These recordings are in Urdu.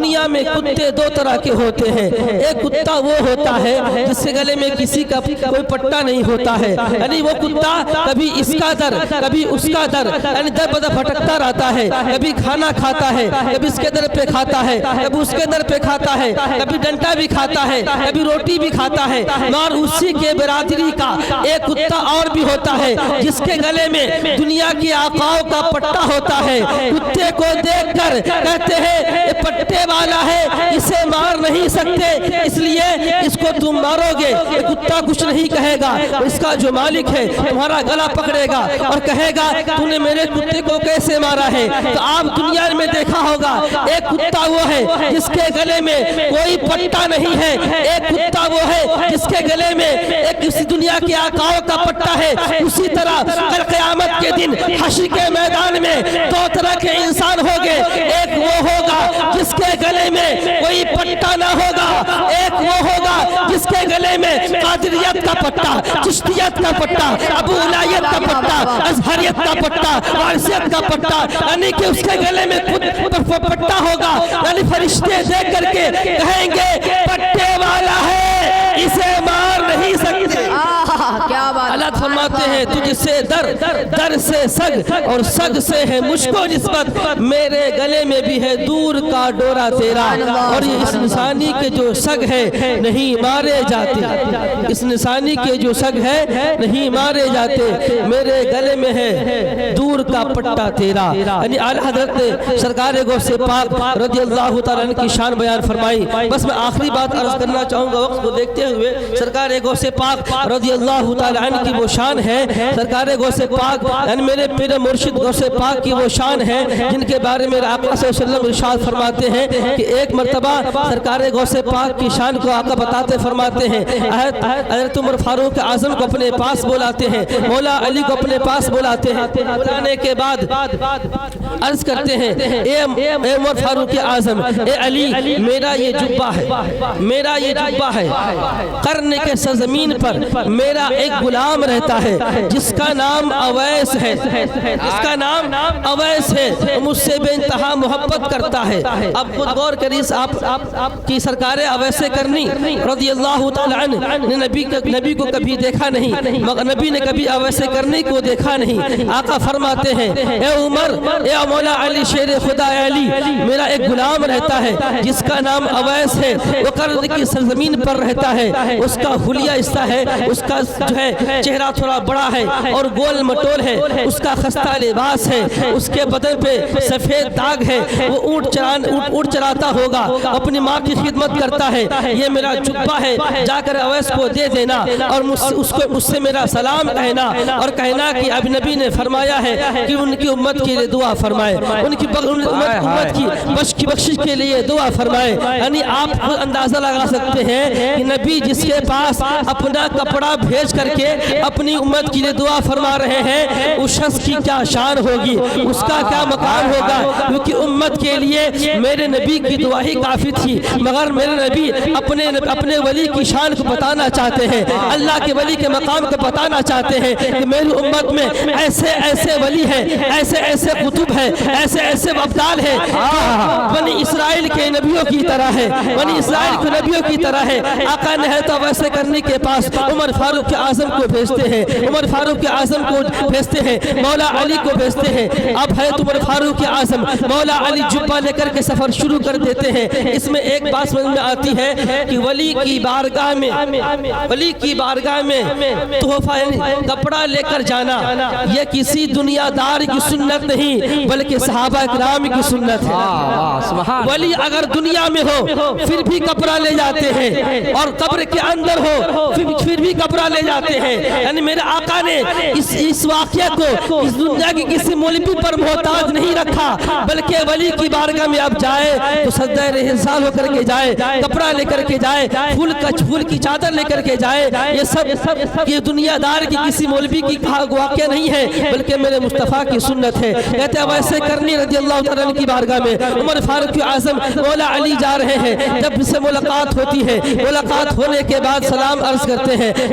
دنیا میں کتے دو طرح کے ہوتے ہیں. ایک کتا وہ ہوتا ہے جس کے گلے میں کسی کا کوئی پٹا نہیں ہوتا ہے, یعنی وہ کتا کبھی اس کا در کبھی اس کا در, یعنی در بدر بھٹکتا رہتا ہے, کبھی کھانا کھاتا ہے, کبھی اس کے در پہ کھاتا ہے, کبھی اس کے در پہ کھاتا ہے, کبھی ڈنٹا بھی کھاتا ہے, کبھی روٹی بھی کھاتا ہے. اور اسی کے برادری کا ایک کتا اور بھی ہوتا ہے جس کے گلے میں دنیا کی آقاؤں کا پٹا ہوتا ہے. کتے کو دیکھ کر کہتے ہیں یہ پٹے والا ہے, اسے مار نہیں سکتے, اس لیے اس کو تم مارو گے. یہ کتا کچھ نہیں کہے گا, اس کا جو مالک ہے تمہارا گلا پکڑے گا اور کہے گا تو نے میرے کتے کو کیسے مارا ہے. تو آپ دنیا میں دیکھا ہوگا ایک کتا وہ ہے جس کے گلے میں کوئی پٹا نہیں ہے, ایک کتا وہ ہے جس کے گلے میں ایک کسی دنیا کی آقاؤں کا پٹا ہے. اسی طرح کل قیامت کے دن حشر کے میدان میں دو طرح کے انسان ہوگے, ایک وہ ہوگا جس کے گلے میں کوئی پٹا نہ ہوگا, ایک وہ ہوگا جس کے گلے میں قادریت کا پٹا, چشتیت کا پٹا, ابو الایت کا پٹا, ازہریت کا پٹا, وارثیت کا پٹا, یعنی کہ اس کے گلے میں پٹا ہوگا. یعنی فرشتے دیکھ کر کے کہیں گے پٹے والا ہے, اسے مار نہیں سکتے. کیا بات. اللہ فرماتے ہیں تجھ سے در سے سگ اور سگ سے ہے مجھ کو نسبت, میرے گلے میں بھی ہے دور کا ڈورا تیرا. اور اس انسانی کے جو سگ ہے نہیں مارے جاتے, اس انسانی کے جو سگ ہے نہیں مارے جاتے, میرے گلے میں ہے دور کا پٹا تیرا. یعنی اعلیٰ حضرت نے سرکار غوث پاک رضی اللہ تعالیٰ عنہ کی شان بیان فرمائی. بس میں آخری بات عرض کرنا چاہوں گا وقت کو دیکھتے ہوئے. سرکار غوث پاک رضی اللہ تعالیٰ عنہ کی وہ شان ہے, سرکار غوث پاک یعنی میرے پیر مرشد غوث پاک کی وہ شان ہے جن کے بارے میں آقا صلی اللہ علیہ وسلم ارشاد فرماتے ہیں کہ ایک مرتبہ سرکار غوث پاک کی شان کو آقا بتاتے فرماتے ہیں حضرت عمر فاروق اعظم کو اپنے پاس بلاتے ہیں, مولا علی کو اپنے پاس بلاتے ہیں. بلانے کے بعد عرض کرتے ہیں اے عمر فاروق اعظم, اے علی میرا یہ جبہ ہے, میرا یہ جبہ ہے, قرن کے سرزمین پر میرا ایک غلام رہتا ہے جس کا نام اویس ہے, جس کا نام اویس ہے, مجھ سے بے انتہا محبت کرتا ہے. اب خود غور کریے, آپ کی سرکار اویس کرنی رضی اللہ تعالی عنہ نے نبی کو کبھی دیکھا نہیں, مگر نبی نے کبھی اویس کرنی کو دیکھا نہیں. آقا فرماتے ہیں اے عمر, اے مولا علی شیر خدا علی, میرا ایک غلام رہتا ہے جس کا نام اویس ہے, وہ قرن کی سرزمین پر رہتا ہے, اس کا حلیہ ایسا ہے, اس کا جو ہے چہرہ تھوڑا بڑا ہے اور گول مٹول ہے, اس کا خستہ لباس ہے, اس کے بدن پہ سفید داغ ہے, وہ اونٹ چراتا ہوگا, اپنی ماں کی خدمت کرتا ہے. یہ میرا جبہ ہے, جا کر اویس کو دے دینا اور مجھ سے میرا سلام کہنا اور کہنا کہ اب نبی نے فرمایا ہے کہ ان کی امت کے لیے دعا فرمائے, ان کی امت کی بخشش کے لیے دعا فرمائے. یعنی آپ اندازہ لگا سکتے ہیں کہ نبی جس کے پاس اپنا کپڑا بھیج کر کے اپنی امت کے لیے دعا فرما رہے ہیں, اس شخص کی کیا شان ہوگی, اس کا کیا مقام ہوگا. کیونکہ امت کے لیے میرے نبی کی دعا ہی کافی تھی, مگر میرے نبی اپنے ولی کی شان کو بتانا چاہتے ہیں, اللہ کے ولی کے مقام کو بتانا چاہتے ہیں کہ میری امت میں ایسے ایسے ولی ہیں, ایسے ایسے قطب ہیں, ایسے ایسے ابدال ہیں, بنی اسرائیل کے نبیوں کی طرح ہے, بنی اسرائیل کے نبیوں کی طرح ہے. آقا نے تو ویسے کرنے کے پاس عمر فاروق اعظم کو بھیجتے ہیں, عمر فاروق اعظم کو بھیجتے ہیں, مولا علی کو بھیجتے ہیں. اب ہے عمر فاروق اعظم مولا علی جبہ لے کر کے سفر شروع کر دیتے ہیں. اس میں ایک بات سمجھ میں آتی ہے کہ ولی کی بارگاہ میں تحفہ کپڑا لے کر جانا یہ کسی دنیا دار کی سنت نہیں بلکہ صحابہ کرام کی سنت ہے. ولی اگر دنیا میں ہو پھر بھی کپڑا لے جاتے ہیں, اور قبر کے اندر ہو پھر بھی کپڑا لے جاتے ہیں. یعنی میرے آقا نے اس واقعہ کو اس دنیا کی کسی مولوی پر محتاج نہیں رکھا, بلکہ ولی کی بارگاہ میں اب جائے تو سجدہ رہزال ہو کر کے جائے, کپڑا لے کر کے جائے, پھول کی چادر لے کر کے جائے. یہ سب یہ دنیا دار کی کسی مولوی کی واقعہ نہیں ہے بلکہ میرے مصطفیٰ کی سنت ہے. کہتے ہیں ویسے کرنی رضی اللہ تعالیٰ عنہ کی بارگاہ میں عمر فاروق اعظم مولا علی جا رہے ہیں. جب سے ملاقات ہوتی ہے, ملاقات ہونے کے بعد سلام عرض کرتے ہیں,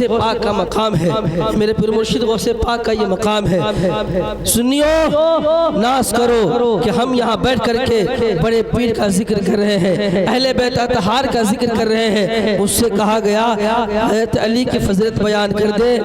غوث پاک کا مقام ہے، میرے پیر مرشد غوث پاک کا یہ مقام ہے۔ سنیو ناز کرو کہ ہم یہاں بیٹھ کر کے بڑے پیر کا ذکر کر رہے ہیں، اہل بیت اطہار کا ذکر کر رہے ہیں۔ اس سے کہا گیا حضرت علی کی فضیلت بیان کر دے۔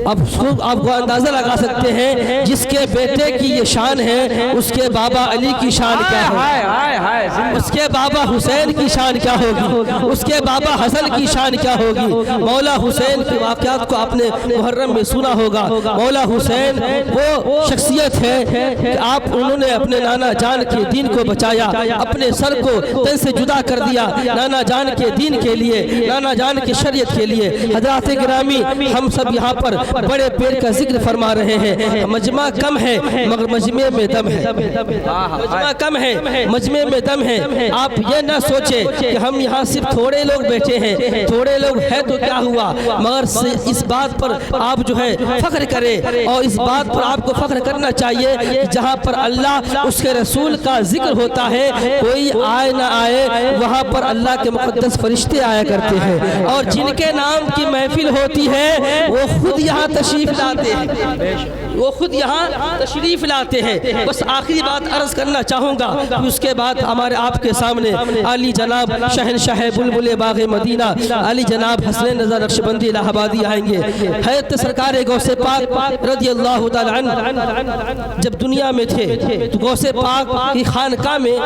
اب آپ کو اندازہ لگا سکتے ہیں جس کے بیٹے کی یہ شان ہے اس کے بابا علی کی شان کیا ہے، اس کے بابا حسین کی شان کیا ہوگی، اس کے بابا حسن کی شان کیا ہوگی۔ مولا حسین کے واقعات کو آپ نے محرم میں سنا ہوگا۔ مولا حسین وہ شخصیت ہے کہ انہوں نے اپنے نانا جان کے دین کو بچایا، اپنے سر کو تن سے جدا کر دیا نانا جان کے دین کے لیے، نانا جان کی شریعت کے لیے۔ حضرات گرامی، ہم سب یہاں پر بڑے پیر کا ذکر فرما رہے ہیں۔ مجمع کم ہے مگر مجمع میں دم ہے، مجمع کم ہے مجمع میں دم ہے۔ آپ یہ نہ سوچیں کہ ہم یہاں صرف تھوڑے لوگ بیٹھے ہیں، تھوڑے لوگ ہیں تو کیا ہوا، مگر اس بات پر آپ جو ہے فخر کریں، اور اس بات پر آپ کو فخر کرنا چاہیے کہ جہاں پر اللہ اس کے رسول کا ذکر ہوتا ہے، کوئی آئے نہ آئے، وہاں پر اللہ کے مقدس فرشتے آیا کرتے ہیں، اور جن کے نام کی محفل ہوتی ہے وہ خود یہاں تشریف لاتے ہیں، وہ خود یہاں تشریف لاتے ہیں۔ بس آخری بات عرض کرنا چاہوں گا، اس کے بعد ہمارے آپ کے سامنے علی جناب شہنشاہ بلبل باغ مدینہ علی جناب حسن رضا نقشبندی الہ آبادی آئیں گے۔ حضرت سرکار غوث پاک رضی اللہ تعالی عنہ جب دنیا میں تھے تو غوث پاک کی خانقاہ میں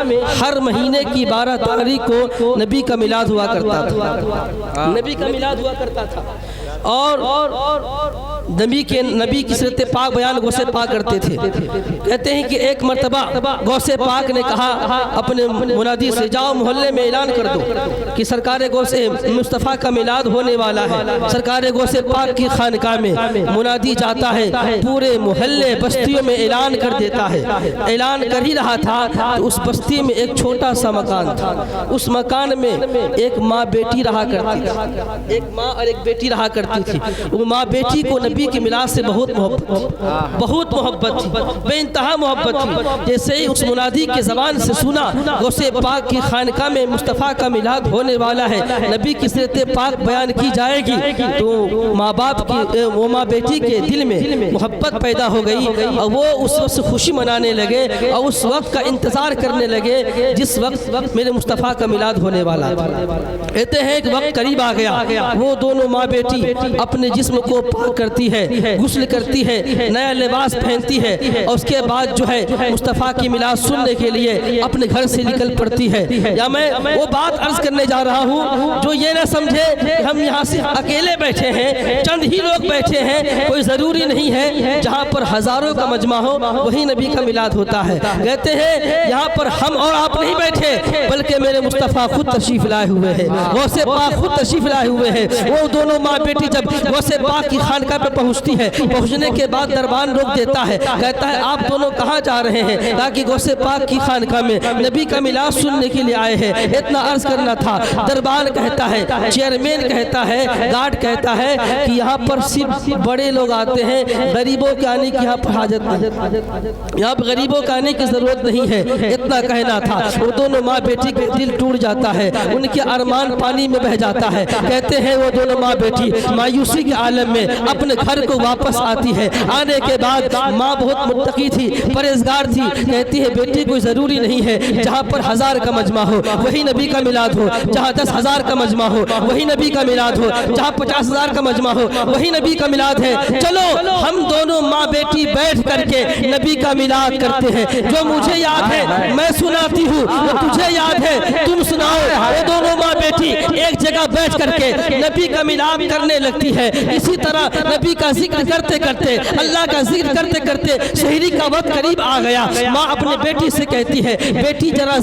ہر مہینے کی 12 تاریخ کو نبی کا میلاد ہوا کرتا تھا، نبی کا میلاد ہوا کرتا تھا، اور نبی کی سیرت پاک بیان غوث پاک کرتے تھے۔ کہتے ہیں کہ ایک مرتبہ غوث پاک نے کہا اپنے منادی سے، جاؤ محلے میں اعلان کر دو کہ سرکار غوث مصطفیٰ کا میلاد ہونے والا ہے۔ سرکار غوث پاک کی خانقاہ میں منادی جاتا ہے، پورے محلے بستیوں میں اعلان کر دیتا ہے۔ اعلان کر ہی رہا تھا تو اس بستی میں ایک چھوٹا سا مکان تھا، اس مکان میں ایک ماں بیٹی رہا کرتی تھی، ایک ماں اور ایک بیٹی رہا کرتی تھی۔ وہ ماں بیٹی کو نبی کے میلاد سے بہت محبت تھی، بے انتہا محبت تھی۔ جیسے ہی اس منادی کے زبان سے سنا غوث پاک کی خانقاہ میں مصطفیٰ کا میلاد ہونے والا ہے، نبی کی سیرت پاک بیان کی جائے گی، تو ماں باپ کی وہ ماں بیٹی کے دل میں محبت پیدا ہو گئی، اور وہ اس وقت خوشی منانے لگے اور اس وقت کا انتظار کرنے لگے جس وقت میرے مصطفیٰ کا میلاد ہونے والا تھا۔ کہتے ہیں ایک وقت قریب آ گیا، وہ دونوں ماں بیٹی اپنے جسم کو پاک کرتی ہے، غسل کرتی ہے، نیا لباس پہنتی ہے، اور اس کے بعد جو ہے مصطفیٰ کی میلاد سننے کے لیے اپنے گھر سے نکل پڑتی ہے۔ یا میں وہ بات عرض کرنے جا رہا ہوں جو یہ نہ سمجھے کہ ہم یہاں سے اکیلے بیٹھے ہیں، چند ہی لوگ بیٹھے ہیں، کوئی ضروری نہیں ہے جہاں پر ہزاروں کا مجمع ہو وہی نبی کا میلاد ہوتا ہے۔ کہتے ہیں یہاں پر ہم اور آپ نہیں بیٹھے بلکہ میرے مصطفیٰ خود تشریف لائے ہوئے ہیں، غوث پاک خود تشریف لائے ہوئے ہیں۔ وہ دونوں ماں بیٹی جب غوث پاک کی خانقاہ پہ پہنچتی ہے، پہنچنے کے بعد دربان روک دیتا ہے، کہتا ہے آپ دونوں کہاں جا رہے ہیں؟ تاکہ غوث پاک کی خانقاہ میں نبی کا میلاد سننے کے لیے آئے ہیں، اتنا عرض کرنا تھا۔ دربان کہتا ہے، چیئرمین کہتا ہے، گارڈ کہتا ہے کہ یہاں پر صرف بڑے لوگ آتے ہیں، غریبوں کے آنے کی یہاں پر حاجت نہیں، یہاں پر غریبوں کے آنے کی ضرورت نہیں ہے، اتنا کہنا تھا۔ وہ دونوں ماں بیٹی کا دل ٹوٹ جاتا ہے، ان کے ارمان پانی میں بہ جاتا ہے۔ کہتے ہیں وہ دونوں ماں بیٹی مایوسی کے عالم میں اپنے گھر کو واپس آتی ہے۔ آنے کے بعد ماں بہت متقی تھی، پرہیزگار تھی، کہتی ہے بیٹی کوئی ضروری نہیں ہے جہاں پر 1000 کا مجمع ہو وہی نبی کا میلاد ہو، جہاں 10,000 کا مجمع ہو وہی نبی کا میلاد ہو، جہاں 50,000 کا مجمع ہو وہی نبی کا میلاد ہے۔ چلو ہم دونوں ماں بیٹی بیٹھ کر کے نبی کا میلاد کرتے ہیں، جو مجھے یاد ہے میں سناتی ہوں، وہ تجھے یاد ہے تم سناؤ۔ وہ دونوں ماں بیٹی ایک جگہ بیٹھ کر کے نبی کا میلاد کرنے لگتی ہے۔ اسی طرح نبی کا ذکر کرتے کرتے، اللہ کا ذکر کرتے کرتے سحری کا وقت قریب آ گیا۔ ماں اپنے بیٹی سے کہتی ہے بیٹی ذرا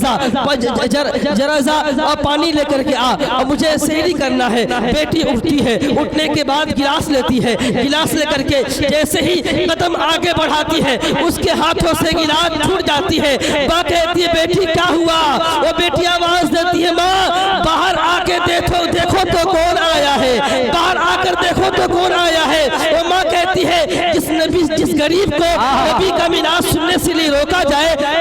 سا پانی لے کر کے آ، مجھے سحری کرنا ہے۔ بیٹی اٹھتی ہے، اٹھنے کے بعد گلاس لیتی ہے، گلاس لے کر کے جیسے ہی قدم آگے بڑھاتی ہے اس کے ہاتھوں سے گلاس چھوٹ جاتی ہے۔ ماں کہتی ہے بیٹی کیا ہوا؟ وہ بیٹی آواز دیتی ہے ماں باہر آ کے دیکھو تو کون آیا ہے، باہر آ کر دیکھو تو کون آیا ہے۔ وہ ماں کہتی ہے جس غریب کو نبی کا میلاد سننے سے لیے روکا جائے